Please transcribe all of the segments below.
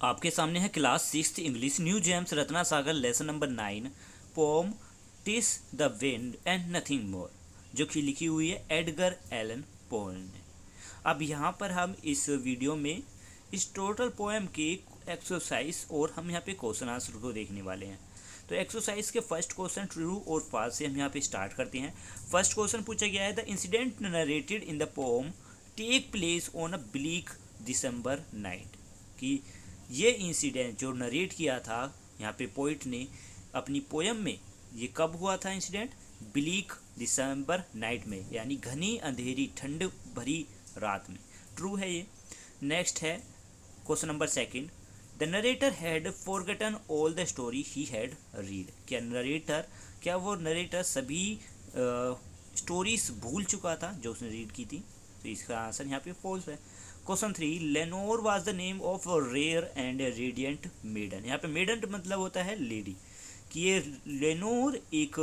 आपके सामने है class 6th English new James Ratna Sagar lesson number 9 pome TISS the wind and nothing more, जो कि लिखी हुई है एडगर एलन पो ने। अब यहाँ पर हम इस वीडियो में इस टोटल पोएम की एक्सरसाइज और हम यहाँ पे क्वेश्चन आंसर को देखने वाले हैं। तो एक्सरसाइज के फर्स्ट क्वेश्चन ट्रू और फॉल्स से हम यहाँ पे स्टार्ट करते हैं। फर्स्ट क्वेश्चन पूछा गया है, the incident narrated in the poem take place on a bleak December night, कि ये इंसिडेंट जो नरेट किया था यहाँ पे पोइट ने अपनी पोयम में, ये कब हुआ था इंसिडेंट? ब्लीक दिसंबर नाइट में, यानी घनी अंधेरी ठंड भरी रात में। ट्रू है ये। नेक्स्ट है question number second, the narrator had forgotten all the story he had read, क्या वो नरेटर सभी स्टोरीज भूल चुका था जो उसने रीड की थी? तो इसका आंसर यहाँ पे फॉल्स है। Question 3, Lenore was the name of rare and radiant maiden, यहाँ पे मेडन मतलब होता है लेडी, कि ये लेनोर एक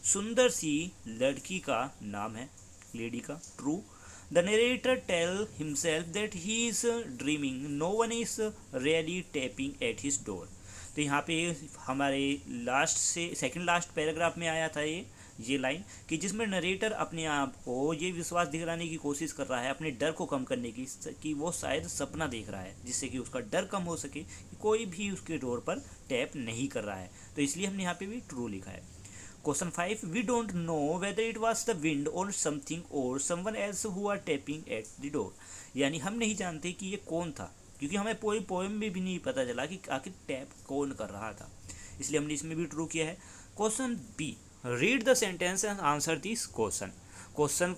सुंदर सी लड़की का नाम है, लेडी का। True. The narrator tell himself that he is dreaming, no one is really tapping at his door. तो यहाँ पे हमारे लास्ट से सेकंड लास्ट पैराग्राफ में आया था ये लाइन, कि जिसमें नरेटर अपने आप को ये विश्वास दिलाने की कोशिश कर रहा है, अपने डर को कम करने की, कि वो शायद सपना देख रहा है जिससे कि उसका डर कम हो सके, कि कोई भी उसके डोर पर टैप नहीं कर रहा है। तो इसलिए हमने यहाँ पे भी ट्रू लिखा है। Question 5, we don't know whether it was the wind or something or someone else who are tapping at the door, यानी हम नहीं जानते कि ये कौन था, क्योंकि हमें पोएम में भी नहीं पता चला कि आखिर टैप कौन कर रहा था, इसलिए हमने इसमें भी ट्रू किया है। Question B, read the sentence and answer this question. Question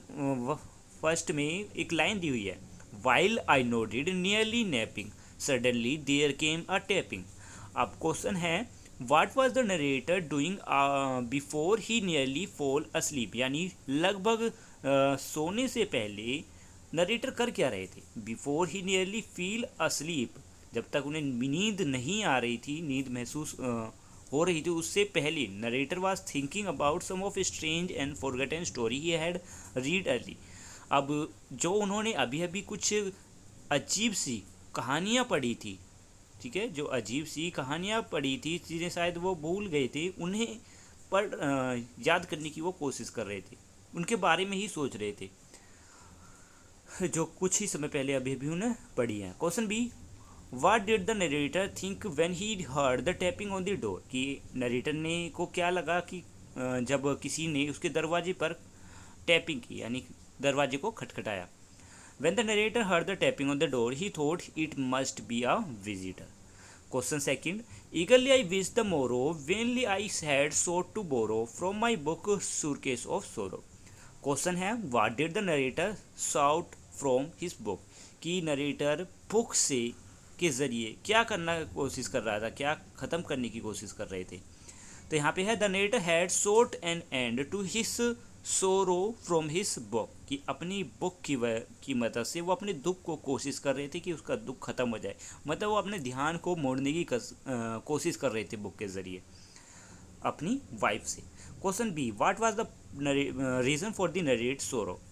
first में एक लाइन दी हुई है, while I noted nearly napping suddenly there came a tapping. अब क्वेश्चन है, what was the narrator doing before he nearly fall asleep, यानी लगभग सोने से पहले नरेटर कर क्या रहे थे? Before he nearly feel asleep, जब तक उन्हें नींद नहीं आ रही थी, नींद महसूस हो रही थी, उससे पहले narrator was thinking about some of strange and forgotten story he had read early. अब जो उन्होंने अभी अभी कुछ अजीब सी कहानियाँ पढ़ी थी, ठीक है, जो अजीब सी कहानियाँ पढ़ी थी, चीज़ें शायद वो भूल गए थे, उन्हें पढ़ याद करने की वो कोशिश कर रहे थे, उनके बारे में ही सोच रहे थे जो कुछ ही समय पहले अभी अभी उन्हें पढ़ी है। Question B, what did the narrator think when he heard the tapping on the door, कि नरेटर ने को क्या लगा कि जब किसी ने उसके दरवाजे पर टैपिंग की, यानी दरवाजे को खटखटाया। When the narrator heard the tapping on the door he thought it must be a visitor. Question second, eagerly I wish the morrow, vainly I had sought to borrow from my book suitcase of sorrow। Question है, what did the narrator shout from his book, कि narrator book से के ज़रिए क्या करना कोशिश कर रहा था, क्या ख़त्म करने की कोशिश कर रहे थे? तो यहाँ पे है, the narrator had sought an end to his sorrow from his book, कि अपनी बुक की मदद से वो अपने दुख को कोशिश कर रहे थे कि उसका दुख खत्म हो जाए, मतलब वो अपने ध्यान को मोड़ने की कोशिश कर रहे थे बुक के ज़रिए अपनी वाइफ से। Question B, what was the reason for the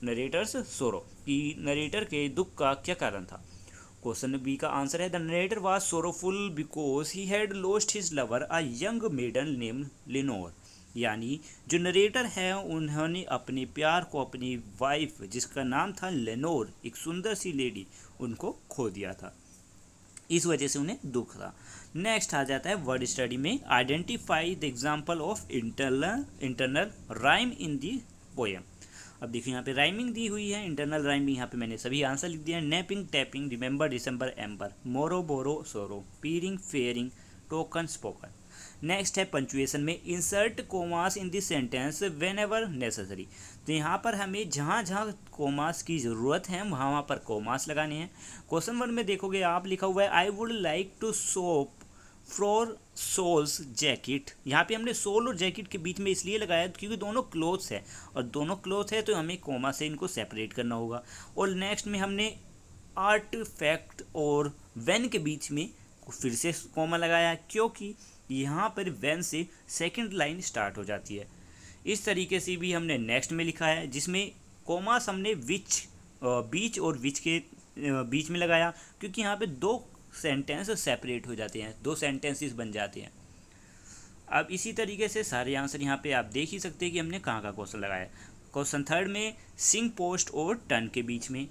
narrator's sorrow, कि नरेटर के दुख का क्या कारण था? क्वेश्चन बी का आंसर है, the narrator was sorrowful because he had lost his lover a young maiden name Lenore, यानी जो नरेटर है उन्होंने अपने प्यार को, अपनी वाइफ जिसका नाम था लेनोर, एक सुंदर सी लेडी, उनको खो दिया था, इस वजह से उन्हें दुख था। नेक्स्ट आ जाता है वर्ड स्टडी में, identify the example of internal rhyme in the poem. अब देखिए यहाँ पे राइमिंग दी हुई है, इंटरनल राइमिंग, यहाँ पे मैंने सभी आंसर लिख दिए हैं। Napping, tapping, remember, December, amber, मोरो, बोरो, सोरो, पीरिंग, फेयरिंग, टोकन, स्पोकन। नेक्स्ट है पंचुएशन में, insert commas in this sentence when ever necessary. तो यहाँ पर हमें जहाँ जहाँ कोमास की ज़रूरत है वहाँ वहाँ पर कोमास लगाने हैं। क्वेश्चन 1 में देखोगे आप लिखा हुआ है, I would like to soap for souls jacket. यहाँ पे हमने सोल और जैकेट के बीच में इसलिए लगाया क्योंकि दोनों क्लोथ्स है, और दोनों क्लोथ है तो हमें कोमा से इनको सेपरेट करना होगा। और नेक्स्ट में हमने आर्ट फैक्ट और वैन के बीच में फिर से कोमा लगाया, क्योंकि यहाँ पर वैन से सेकंड लाइन स्टार्ट हो जाती है। इस तरीके से भी हमने नेक्स्ट में लिखा है, जिसमें कोमास हमने विच बीच और विच के बीच में लगाया, क्योंकि यहाँ पे दो सेंटेंस सेपरेट हो जाते हैं, 2 सेंटेंसेस बन जाते हैं। अब इसी तरीके से सारे आंसर यहाँ पे आप देख ही सकते हैं कि हमने कहाँ का क्वेश्चन लगाया। क्वेश्चन 3 में सिंग पोस्ट और टर्न के बीच में।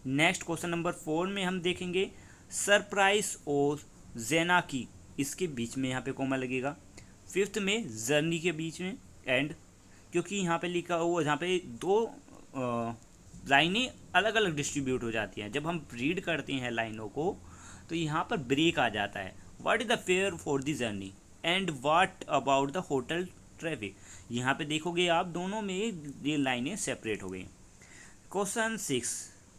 नेक्स्ट क्वेश्चन नंबर 4 में हम देखेंगे सरप्राइज और जेना की, इसके बीच में यहाँ पे कोमा लगेगा। 5th में जर्नी के बीच में एंड, क्योंकि यहाँ पे लिखा हुआ, यहाँ पे 2 लाइनें अलग अलग डिस्ट्रीब्यूट हो जाती हैं। जब हम रीड करते हैं लाइनों को तो यहाँ पर ब्रेक आ जाता है। What is the fair for the journey and what about the hotel traffic. यहाँ पे देखोगे आप दोनों में ये लाइनें सेपरेट हो गई। क्वेश्चन 6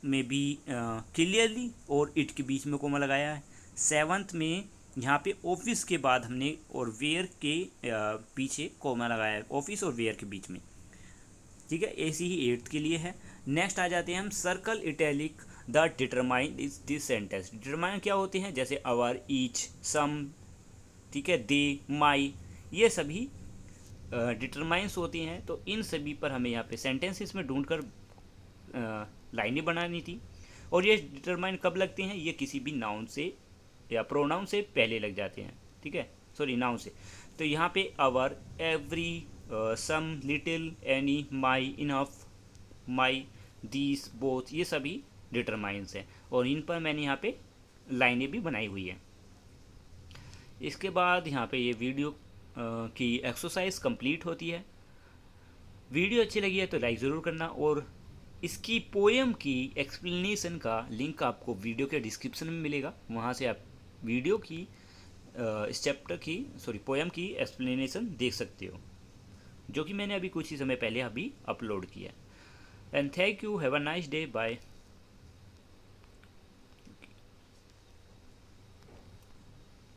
में भी क्लियरली और इट के बीच में कोमा लगाया है। 7th में यहाँ पे ऑफिस के बाद हमने और वेयर के पीछे कोमा लगाया है, ऑफिस और वेयर के बीच में। ठीक है, ऐसी ही 8th के लिए है। नेक्स्ट आ जाते हैं हम circle italic the determine is this sentence. Determine क्या होते हैं, जैसे आवर, ईच, सम, ठीक है, दे, माई, ये सभी डिटरमाइंस होते हैं। तो इन सभी पर हमें यहाँ पे सेंटेंसेस में ढूंढकर लाइनें बनानी थी। और ये डिटरमाइन कब लगते हैं, ये किसी भी नाउन से या प्रोनाउन से पहले लग जाते हैं। ठीक है, सॉरी, नाउन से। तो यहाँ पे our, every, some, little, any, my, enough, my, these, both, ये सभी डिटरमाइंस हैं और इन पर मैंने यहाँ पे लाइनें भी बनाई हुई हैं। इसके बाद यहाँ पे ये वीडियो की एक्सरसाइज कंप्लीट होती है। वीडियो अच्छी लगी है तो लाइक ज़रूर करना, और इसकी पोएम की एक्सप्लेनेशन का लिंक आपको वीडियो के डिस्क्रिप्शन में मिलेगा। वहाँ से आप वीडियो की इस चैप्टर की, सॉरी, पोएम की एक्सप्लेनेशन देख सकते हो, जो कि मैंने अभी कुछ ही समय पहले अभी अपलोड किया। And thank you, have a nice day, bye.